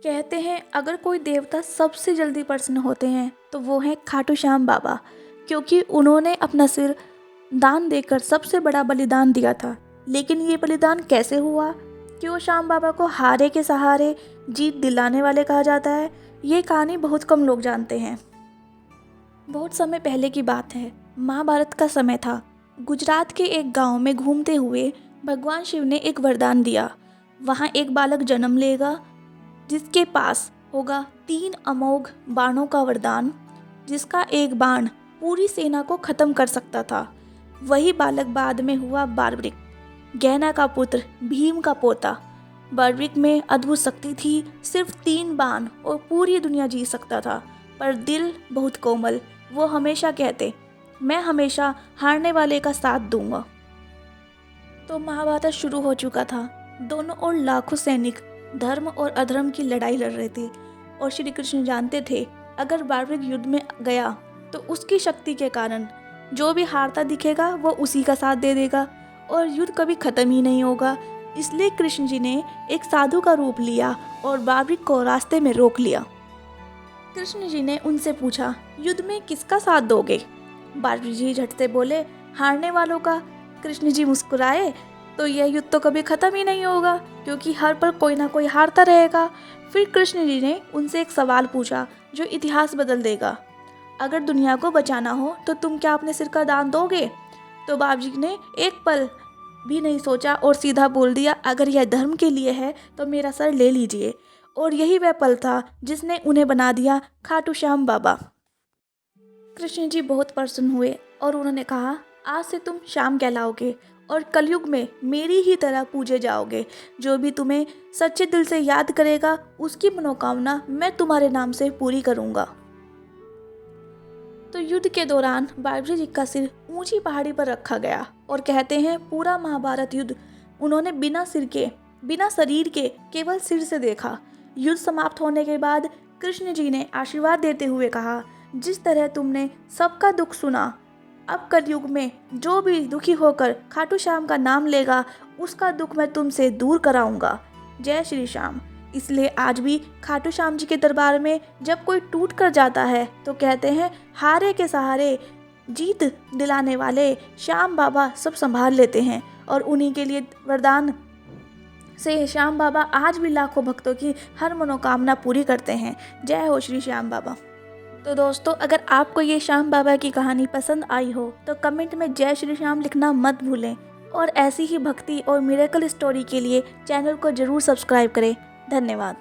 कहते हैं अगर कोई देवता सबसे जल्दी प्रसन्न होते हैं तो वो हैं खाटू श्याम बाबा, क्योंकि उन्होंने अपना सिर दान देकर सबसे बड़ा बलिदान दिया था। लेकिन ये बलिदान कैसे हुआ, क्यों श्याम बाबा को हारे के सहारे जीत दिलाने वाले कहा जाता है, ये कहानी बहुत कम लोग जानते हैं। बहुत समय पहले की बात है, महाभारत का समय था। गुजरात के एक गांव में घूमते हुए भगवान शिव ने एक वरदान दिया। वहाँ एक बालक जन्म लेगा जिसके पास होगा 3 अमोघ बाणों का वरदान, जिसका एक बाण पूरी सेना को खत्म कर सकता था। वही बालक बाद में हुआ बार्बरिक, गहना का पुत्र, भीम का पोता। बार्बरिक में अद्भुत शक्ति थी, सिर्फ 3 बाण और पूरी दुनिया जीत सकता था, पर दिल बहुत कोमल। वो हमेशा कहते, मैं हमेशा हारने वाले का साथ दूंगा। तो महाभारत शुरू हो चुका था। दोनों ओर लाखों सैनिक धर्म और अधर्म की लड़ाई लड़ रहे थे, और श्री कृष्ण जानते थे अगर बार्बरिक युद्ध में गया तो उसकी शक्ति के कारण जो भी हारता दिखेगा वो उसी का साथ दे देगा और युद्ध कभी खत्म ही नहीं होगा। इसलिए कृष्ण जी ने एक साधु का रूप लिया और बार्बरिक को रास्ते में रोक लिया। कृष्ण जी ने उनसे पूछा, युद्ध में किसका साथ दोगे? बार्बरिक जी झट से बोले, हारने वालों का। कृष्ण जी मुस्कुराए, तो यह युद्ध तो कभी खत्म ही नहीं होगा, क्योंकि हर पर कोई ना कोई हारता रहेगा। फिर कृष्ण जी ने उनसे एक सवाल पूछा जो इतिहास बदल देगा, अगर दुनिया को बचाना हो तो तुम क्या अपने सिर का दान दोगे? तो बाबूजी ने एक पल भी नहीं सोचा और सीधा बोल दिया, अगर यह धर्म के लिए है तो मेरा सर ले लीजिए। और यही वह पल था जिसने उन्हें बना दिया खाटू श्याम बाबा। कृष्ण जी बहुत प्रसन्न हुए और उन्होंने कहा, आज से तुम श्याम कहलाओगे और कलयुग में मेरी ही तरह पूजे जाओगे। जो भी तुम्हें सच्चे दिल से याद करेगा उसकी मनोकामना मैं तुम्हारे नाम से पूरी करूँगा। तो युद्ध के दौरान बार्बरी जी का सिर ऊंची पहाड़ी पर रखा गया और कहते हैं पूरा महाभारत युद्ध उन्होंने बिना सिर के, बिना शरीर के, केवल सिर से देखा। युद्ध समाप्त होने के बाद कृष्ण जी ने आशीर्वाद देते हुए कहा, जिस तरह तुमने सबका दुख सुना, अब कलयुग में जो भी दुखी होकर खाटू श्याम का नाम लेगा उसका दुख मैं तुमसे दूर कराऊंगा। जय श्री श्याम। इसलिए आज भी खाटू श्याम जी के दरबार में जब कोई टूट कर जाता है तो कहते हैं, हारे के सहारे जीत दिलाने वाले श्याम बाबा सब संभाल लेते हैं। और उन्हीं के लिए वरदान से श्याम बाबा आज भी लाखों भक्तों की हर मनोकामना पूरी करते हैं। जय हो श्री श्याम बाबा। तो दोस्तों, अगर आपको ये श्याम बाबा की कहानी पसंद आई हो तो कमेंट में जय श्री श्याम लिखना मत भूलें, और ऐसी ही भक्ति और मिरेकल स्टोरी के लिए चैनल को जरूर सब्सक्राइब करें। धन्यवाद।